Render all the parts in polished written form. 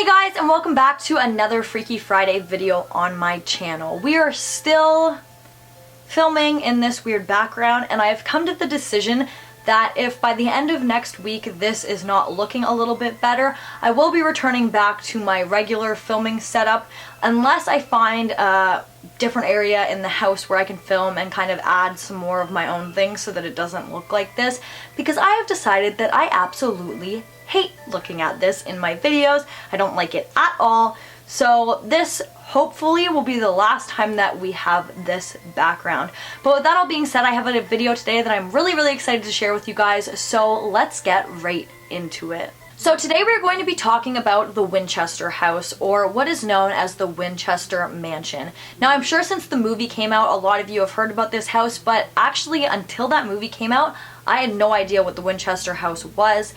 guys, and welcome back to another Freaky Friday video on my channel. We are still filming in this weird background, and I've come to the decision that if by the end of next week this is not looking a little bit better, I will be returning back to my regular filming setup unless I find a different area in the house where I can film and kind of add some more of my own things so that it doesn't look like this, because I have decided that I absolutely hate looking at this in my videos. I don't like it at all. So this hopefully will be the last time that we have this background. But with that all being said, I have a video today that I'm really excited to share with you guys, so let's get right into it. So today we're going to be talking about the Winchester House, or what is known as the Winchester Mansion. Now I'm sure since the movie came out, a lot of you have heard about this house, but actually until that movie came out, I had no idea what the Winchester House was.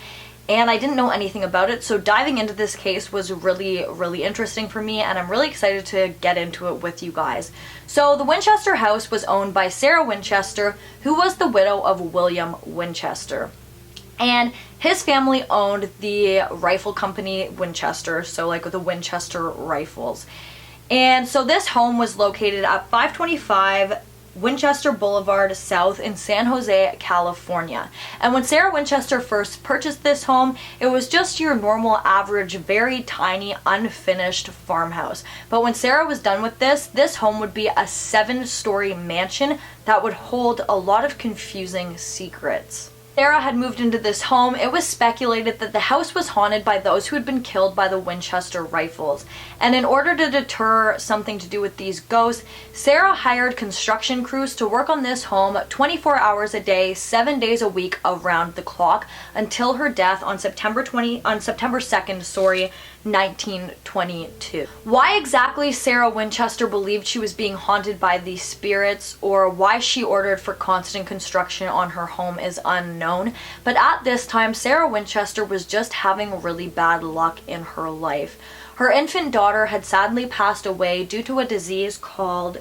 And I didn't know anything about it, so diving into this case was really interesting for me, and I'm really excited to get into it with you guys. So the Winchester House was owned by Sarah Winchester, who was the widow of William Winchester. And his family owned the rifle company Winchester, so like the Winchester rifles. And so this home was located at 525 Winchester Boulevard South in San Jose, California. And when Sarah Winchester first purchased this home, it was just your normal average, very tiny, unfinished farmhouse. But when Sarah was done with this home would be a 7-story mansion that would hold a lot of confusing secrets. Sarah had moved into this home. It was speculated that the house was haunted by those who had been killed by the Winchester rifles. And in order to deter something to do with these ghosts, Sarah hired construction crews to work on this home 24 hours a day, 7 days a week, around the clock, until her death on September 2nd, 1922. Why exactly Sarah Winchester believed she was being haunted by these spirits, or why she ordered for constant construction on her home, is unknown. But at this time, Sarah Winchester was just having really bad luck in her life. Her infant daughter had sadly passed away due to a disease called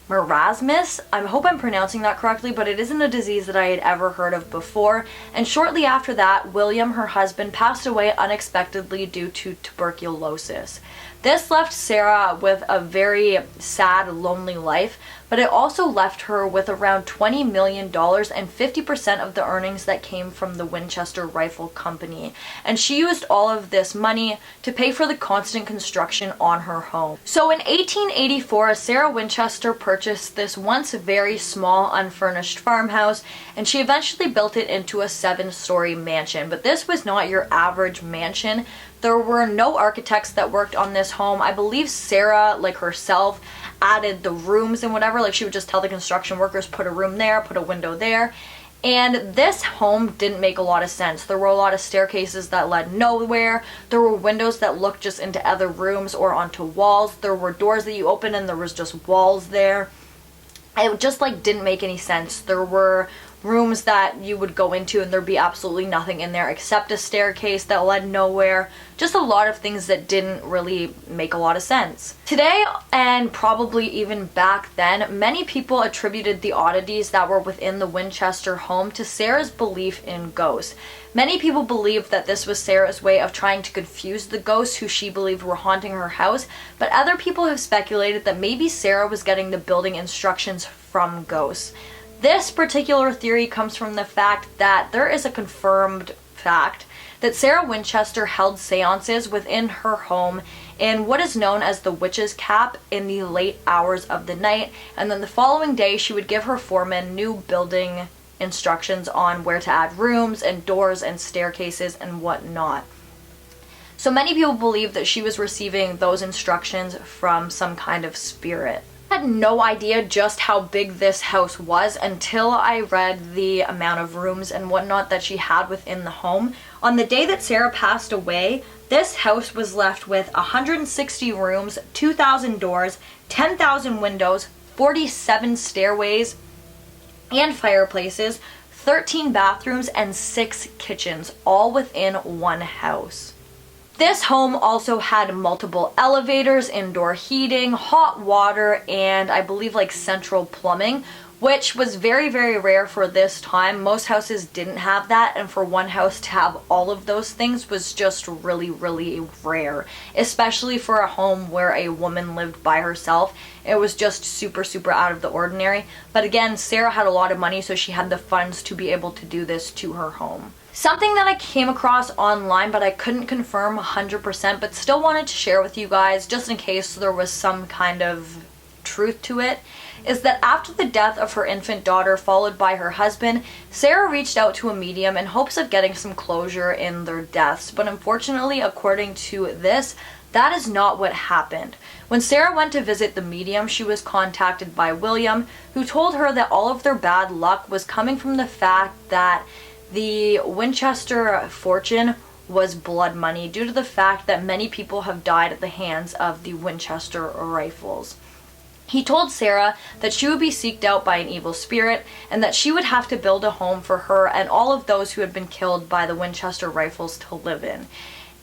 marasmus. I hope I'm pronouncing that correctly, but it isn't a disease that I had ever heard of before. And shortly after that, William, her husband, passed away unexpectedly due to tuberculosis. This left Sarah with a very sad, lonely life, but it also left her with around $20 million and 50% of the earnings that came from the Winchester Rifle Company. And she used all of this money to pay for the constant construction on her home. So in 1884, Sarah Winchester purchased this once very small, unfurnished farmhouse, and she eventually built it into a 7-story mansion. But this was not your average mansion. There were no architects that worked on this home. I believe Sarah, like herself, added the rooms and whatever. Like, she would just tell the construction workers, put a room there, put a window there. And this home didn't make a lot of sense. There were a lot of staircases that led nowhere. There were windows that looked just into other rooms or onto walls. There were doors that you opened and there was just walls there. It just didn't make any sense. There were rooms that you would go into and there'd be absolutely nothing in there except a staircase that led nowhere. Just a lot of things that didn't really make a lot of sense. Today, and probably even back then, many people attributed the oddities that were within the Winchester home to Sarah's belief in ghosts. Many people believed that this was Sarah's way of trying to confuse the ghosts who she believed were haunting her house, but other people have speculated that maybe Sarah was getting the building instructions from ghosts. This particular theory comes from the fact that there is a confirmed fact that Sarah Winchester held seances within her home in what is known as the witch's cap in the late hours of the night, and then the following day she would give her foreman new building instructions on where to add rooms and doors and staircases and whatnot. So many people believe that she was receiving those instructions from some kind of spirit. I had no idea just how big this house was until I read the amount of rooms and whatnot that she had within the home. On the day that Sarah passed away, this house was left with 160 rooms, 2,000 doors, 10,000 windows, 47 stairways and fireplaces, 13 bathrooms, and 6 kitchens, all within one house. This home also had multiple elevators, indoor heating, hot water, and I believe central plumbing, which was very, very rare for this time. Most houses didn't have that, and for one house to have all of those things was just really, really rare, especially for a home where a woman lived by herself. It was just super, super out of the ordinary. But again, Sarah had a lot of money, so she had the funds to be able to do this to her home. Something that I came across online, but I couldn't confirm 100%, but still wanted to share with you guys, just in case there was some kind of truth to it, is that after the death of her infant daughter, followed by her husband, Sarah reached out to a medium in hopes of getting some closure in their deaths. But unfortunately, according to this, that is not what happened. When Sarah went to visit the medium, she was contacted by William, who told her that all of their bad luck was coming from the fact that the Winchester fortune was blood money, due to the fact that many people have died at the hands of the Winchester rifles. He told Sarah that she would be seeked out by an evil spirit, and that she would have to build a home for her and all of those who had been killed by the Winchester rifles to live in.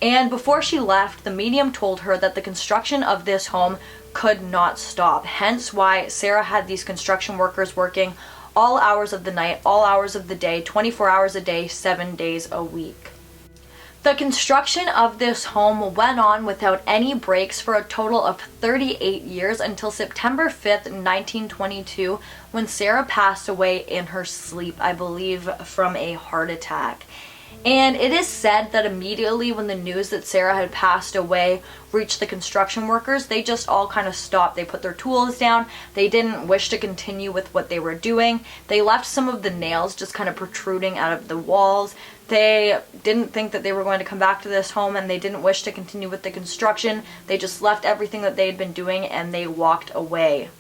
And before she left, the medium told her that the construction of this home could not stop, hence why Sarah had these construction workers working all hours of the night, all hours of the day, 24 hours a day, 7 days a week. The construction of this home went on without any breaks for a total of 38 years until September 5th, 1922, when Sarah passed away in her sleep, I believe from a heart attack. And it is said that immediately when the news that Sarah had passed away reached the construction workers, they just all kind of stopped. They put their tools down. They didn't wish to continue with what they were doing. They left some of the nails just kind of protruding out of the walls. They didn't think that they were going to come back to this home, and they didn't wish to continue with the construction. They just left everything that they had been doing and they walked away.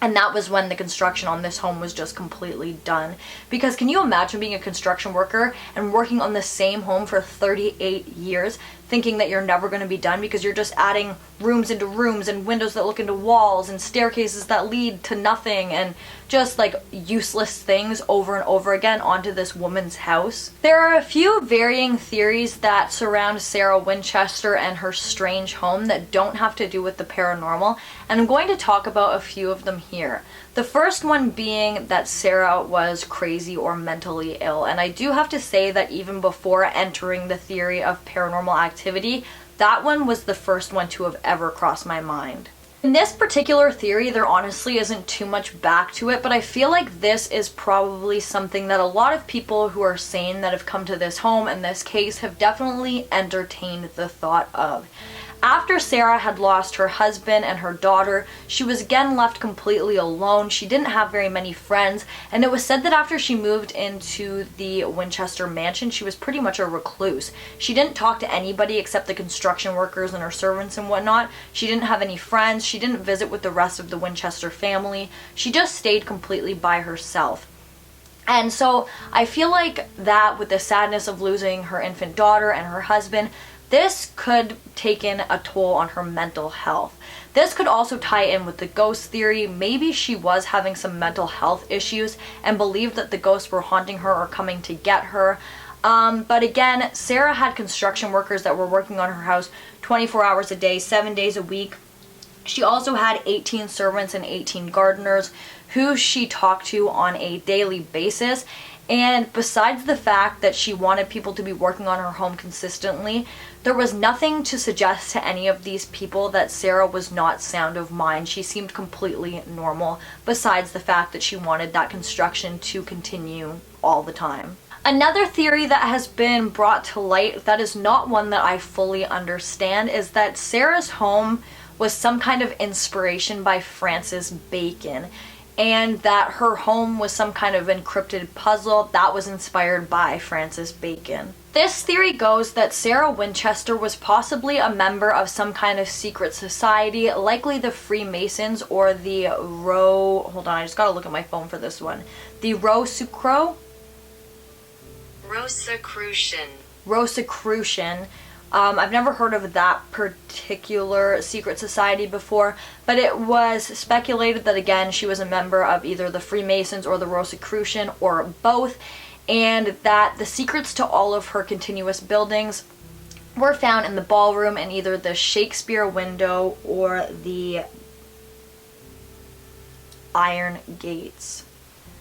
And that was when the construction on this home was just completely done. Because can you imagine being a construction worker and working on the same home for 38 years, thinking that you're never going to be done because you're just adding rooms into rooms and windows that look into walls and staircases that lead to nothing and just like useless things over and over again onto this woman's house? There are a few varying theories that surround Sarah Winchester and her strange home that don't have to do with the paranormal, and I'm going to talk about a few of them here. The first one being that Sarah was crazy or mentally ill, and I do have to say that even before entering the theory of paranormal activity, that one was the first one to have ever crossed my mind. In this particular theory, there honestly isn't too much back to it, but I feel like this is probably something that a lot of people who are sane that have come to this home in this case have definitely entertained the thought of. After Sarah had lost her husband and her daughter, she was again left completely alone. She didn't have very many friends, and it was said that after she moved into the Winchester mansion, she was pretty much a recluse. She didn't talk to anybody except the construction workers and her servants and whatnot. She didn't have any friends. She didn't visit with the rest of the Winchester family. She just stayed completely by herself. And so I feel like that, with the sadness of losing her infant daughter and her husband, this could take in a toll on her mental health. This could also tie in with the ghost theory. Maybe she was having some mental health issues and believed that the ghosts were haunting her or coming to get her. But again, Sarah had construction workers that were working on her house 24 hours a day, 7 days a week. She also had 18 servants and 18 gardeners who she talked to on a daily basis. And besides the fact that she wanted people to be working on her home consistently, there was nothing to suggest to any of these people that Sarah was not sound of mind. She seemed completely normal, besides the fact that she wanted that construction to continue all the time. Another theory that has been brought to light that is not one that I fully understand is that Sarah's home was some kind of inspiration by Francis Bacon, and that her home was some kind of encrypted puzzle that was inspired by Francis Bacon. This theory goes that Sarah Winchester was possibly a member of some kind of secret society, likely the Freemasons or the hold on, I just gotta look at my phone for this one. The Rosicrucian. I've never heard of that particular secret society before, but it was speculated that, again, she was a member of either the Freemasons or the Rosicrucian or both, and that the secrets to all of her continuous buildings were found in the ballroom in either the Shakespeare window or the iron gates.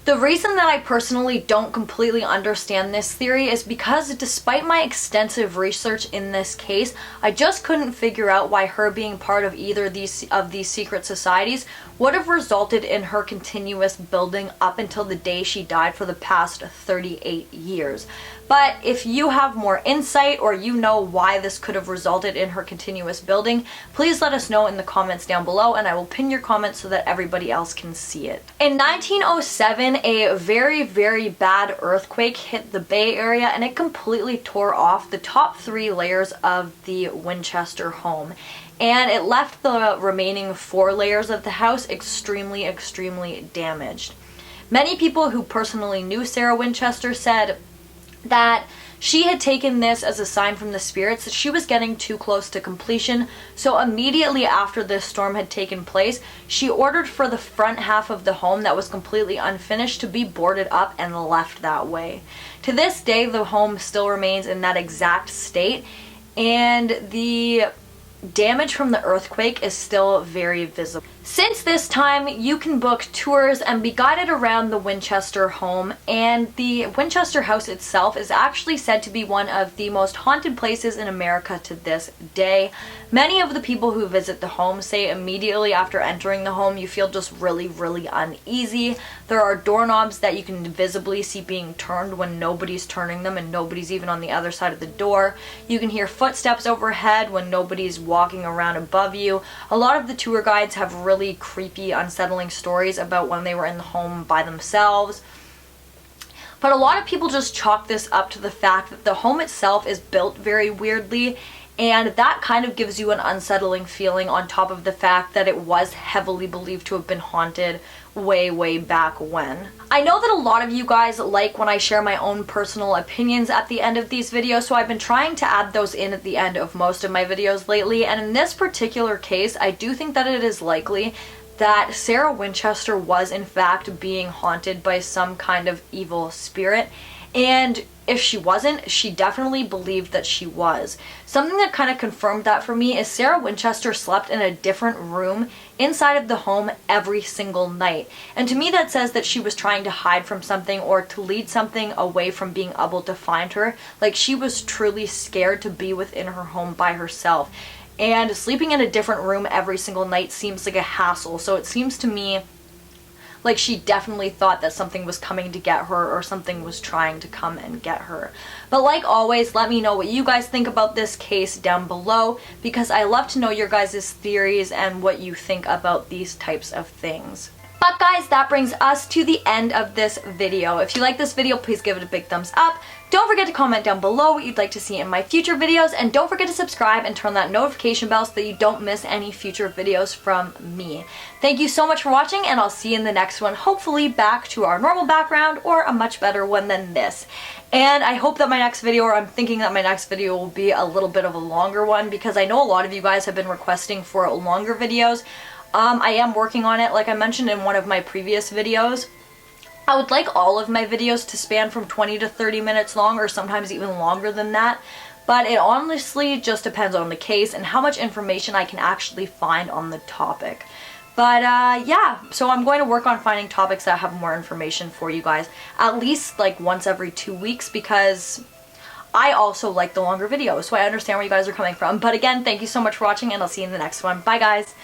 The reason that I personally don't completely understand this theory is because despite my extensive research in this case, I just couldn't figure out why her being part of either of these secret societies would have resulted in her continuous building up until the day she died for the past 38 years. But if you have more insight or you know why this could have resulted in her continuous building, please let us know in the comments down below, and I will pin your comments so that everybody else can see it. In 1907, a very, very bad earthquake hit the Bay Area and it completely tore off the top 3 layers of the Winchester home. And it left the remaining 4 layers of the house extremely, extremely damaged. Many people who personally knew Sarah Winchester said that she had taken this as a sign from the spirits that she was getting too close to completion, so immediately after this storm had taken place, she ordered for the front half of the home that was completely unfinished to be boarded up and left that way. To this day, the home still remains in that exact state, and the damage from the earthquake is still very visible. Since this time, you can book tours and be guided around the Winchester home, and the Winchester house itself is actually said to be one of the most haunted places in America to this day. Many of the people who visit the home say immediately after entering the home you feel just really, really uneasy. There are doorknobs that you can visibly see being turned when nobody's turning them and nobody's even on the other side of the door. You can hear footsteps overhead when nobody's walking around above you. A lot of the tour guides have really creepy, unsettling stories about when they were in the home by themselves. But a lot of people just chalk this up to the fact that the home itself is built very weirdly, and that kind of gives you an unsettling feeling on top of the fact that it was heavily believed to have been haunted way back when. I know that a lot of you guys like when I share my own personal opinions at the end of these videos, so I've been trying to add those in at the end of most of my videos lately, and in this particular case, I do think that it is likely that Sarah Winchester was in fact being haunted by some kind of evil spirit, and if she wasn't, she definitely believed that she was. Something that kind of confirmed that for me is Sarah Winchester slept in a different room inside of the home every single night. And to me that says that she was trying to hide from something or to lead something away from being able to find her. Like, she was truly scared to be within her home by herself. And sleeping in a different room every single night seems like a hassle, so it seems to me like she definitely thought that something was coming to get her or something was trying to come and get her. But like always, let me know what you guys think about this case down below, because I love to know your guys' theories and what you think about these types of things. But guys, that brings us to the end of this video. If you like this video, please give it a big thumbs up. Don't forget to comment down below what you'd like to see in my future videos, and don't forget to subscribe and turn that notification bell so that you don't miss any future videos from me. Thank you so much for watching, and I'll see you in the next one, hopefully back to our normal background or a much better one than this. And I hope that my next video, or I'm thinking that my next video will be a little bit of a longer one, because I know a lot of you guys have been requesting for longer videos. I am working on it, like I mentioned in one of my previous videos. I would like all of my videos to span from 20 to 30 minutes long, or sometimes even longer than that. But it honestly just depends on the case and how much information I can actually find on the topic. But yeah, so I'm going to work on finding topics that have more information for you guys, at least like once every 2 weeks, because I also like the longer videos, so I understand where you guys are coming from. But again, thank you so much for watching, and I'll see you in the next one. Bye guys!